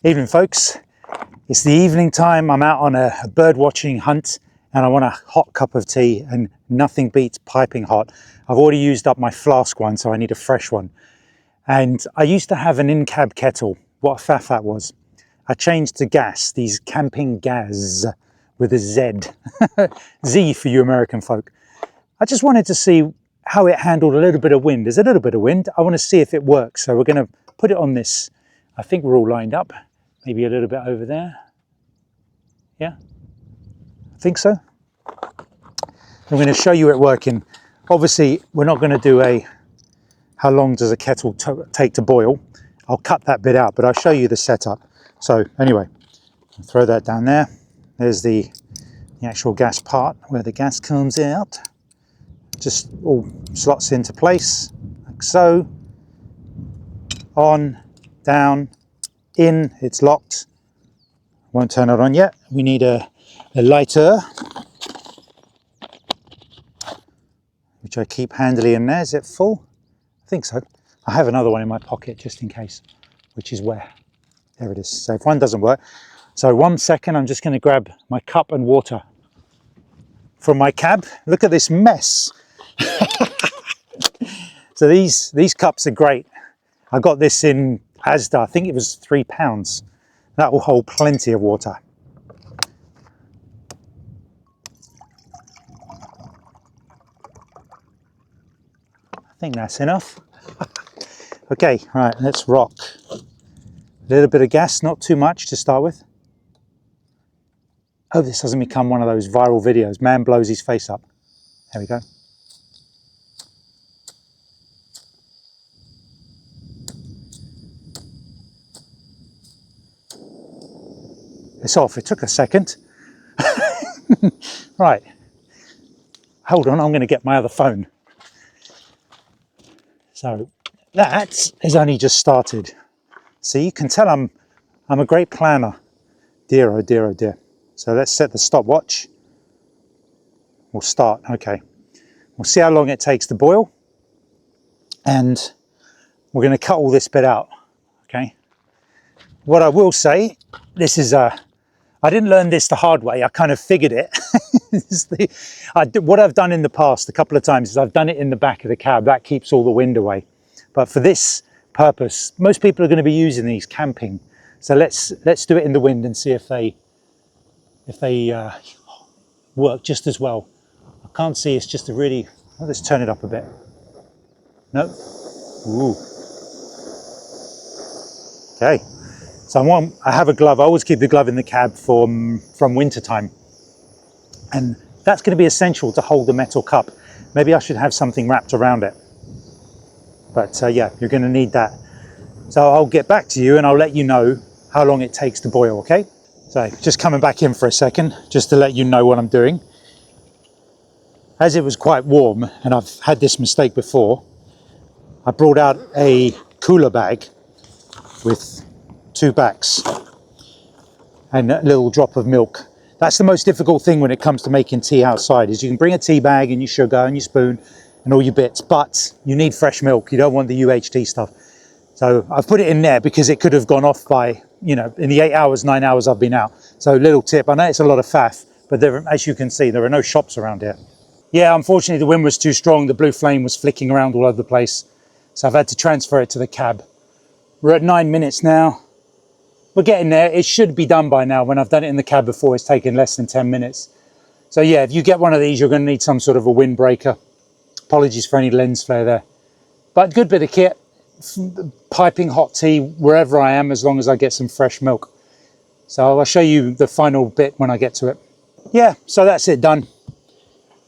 Evening, folks. It's the evening time. I'm out on a bird watching hunt and I want a hot cup of tea, and nothing beats piping hot. I've already used up my flask one, so I need a fresh one. And I used to have an in-cab kettle. What a faff that was. I changed to gas, these Campingaz with a Z. Z for you American folk. I just wanted to see how it handled a little bit of wind. There's a little bit of wind. I want to see if it works. So we're going to put it on this. I think we're all lined up. Maybe a little bit over there. Yeah, I think so. I'm going to show you it working. Obviously, we're not going to do a how long does a kettle take to boil. I'll cut that bit out, but I'll show you the setup. So anyway, I'll throw that down there. There's the actual gas part where the gas comes out. Just all slots into place, like so. On, down, in, it's locked. Won't turn it on yet. We need a lighter, which I keep handily in there. Is it full? I think so. I have another one in my pocket just in case, which is where? There it is. So if one doesn't work. So 1 second, I'm just going to grab my cup and water from my cab. Look at this mess. So these cups are great. I got this in Asda. I think it was £3. That will hold plenty of water. I think that's enough. Okay, right, let's rock. A little bit of gas, not too much to start with. Oh, this doesn't become one of those viral videos. Man blows his face up. There we go. It's off. It took a second. Right. Hold on, I'm going to get my other phone. So that has only just started. See, you can tell I'm a great planner. Dear, oh dear, oh dear. So let's set the stopwatch. We'll start. Okay. We'll see how long it takes to boil. And we're going to cut all this bit out. Okay. What I will say, this is I didn't learn this the hard way. I kind of figured it. What I've done in the past a couple of times is I've done it in the back of the cab. That keeps all the wind away. But for this purpose, most people are going to be using these camping. So let's do it in the wind and see if they work just as well. I can't see. It's just a really. Oh, let's turn it up a bit. No. Ooh. Okay. So I have a glove. I always keep the glove in the cab from winter time. And that's going to be essential to hold the metal cup. Maybe I should have something wrapped around it. But yeah, you're going to need that. So I'll get back to you and I'll let you know how long it takes to boil, okay? So just coming back in for a second, just to let you know what I'm doing. As it was quite warm, and I've had this mistake before, I brought out a cooler bag with 2 backs and a little drop of milk. That's the most difficult thing when it comes to making tea outside, is you can bring a tea bag and your sugar and your spoon and all your bits, but you need fresh milk. You don't want the UHT stuff. So I've put it in there because it could have gone off by, you know, in the 8 hours, 9 hours I've been out. So little tip, I know it's a lot of faff, but there, as you can see, there are no shops around here. Yeah, unfortunately the wind was too strong. The blue flame was flicking around all over the place. So I've had to transfer it to the cab. We're at 9 minutes now. We're getting there. It should be done by now. When I've done it in the cab before, it's taken less than 10 minutes. So yeah, if you get one of these, you're going to need some sort of a windbreaker. Apologies for any lens flare there. But good bit of kit. Piping hot tea wherever I am, as long as I get some fresh milk. So I'll show you the final bit when I get to it. Yeah, so that's it done.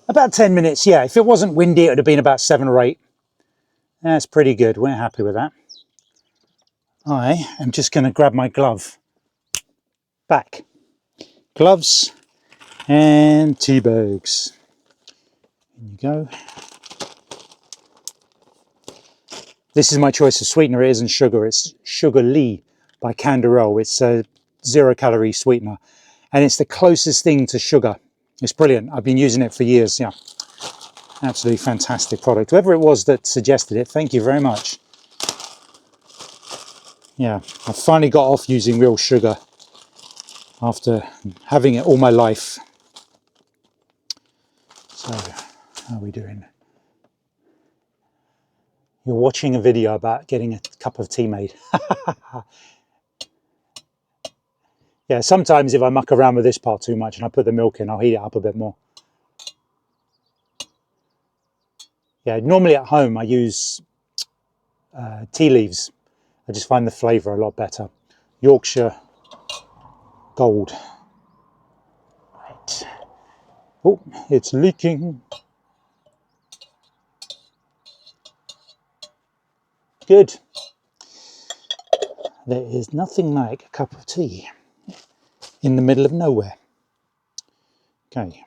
About 10 minutes, yeah. If it wasn't windy, it would have been about 7 or 8. That's pretty good. We're happy with that. I am just going to grab my glove back. Gloves and tea bags. There you go. This is my choice of sweetener. It isn't sugar. It's Sugar Lee by Canderel. It's a 0-calorie sweetener. And it's the closest thing to sugar. It's brilliant. I've been using it for years. Yeah, absolutely fantastic product. Whoever it was that suggested it, thank you very much. Yeah, I finally got off using real sugar after having it all my life. So, how are we doing? You're watching a video about getting a cup of tea made. Yeah, sometimes if I muck around with this part too much and I put the milk in, I'll heat it up a bit more. Yeah, normally at home I use tea leaves. I just find the flavour a lot better. Yorkshire Gold. Right. Oh, it's leaking. Good. There is nothing like a cup of tea in the middle of nowhere. Okay.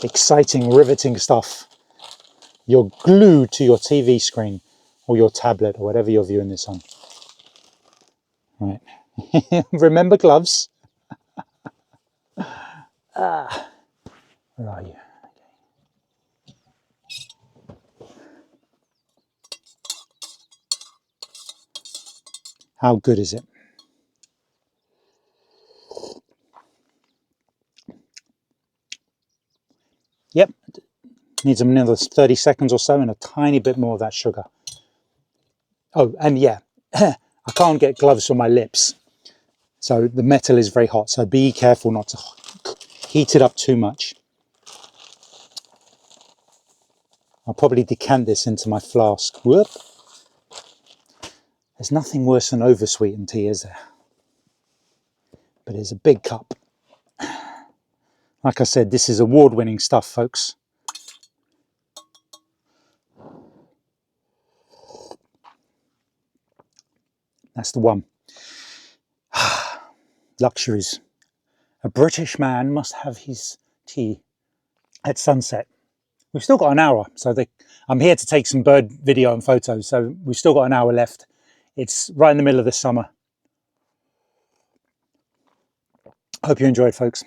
Exciting, riveting stuff. You're glued to your TV screen or your tablet or whatever you're viewing this on. Right. Remember gloves? Where are you? How good is it? Yep. Needs another 30 seconds or so and a tiny bit more of that sugar. Oh, and yeah, I can't get gloves for my lips. So the metal is very hot. So be careful not to heat it up too much. I'll probably decant this into my flask. Whoop. There's nothing worse than oversweetened tea, is there? But it's a big cup. Like I said, this is award-winning stuff, folks. That's the one. Luxuries. A British man must have his tea at sunset. We've still got an hour, so I'm here to take some bird video and photos, so we've still got an hour left. It's right in the middle of the summer. Hope you enjoyed, folks.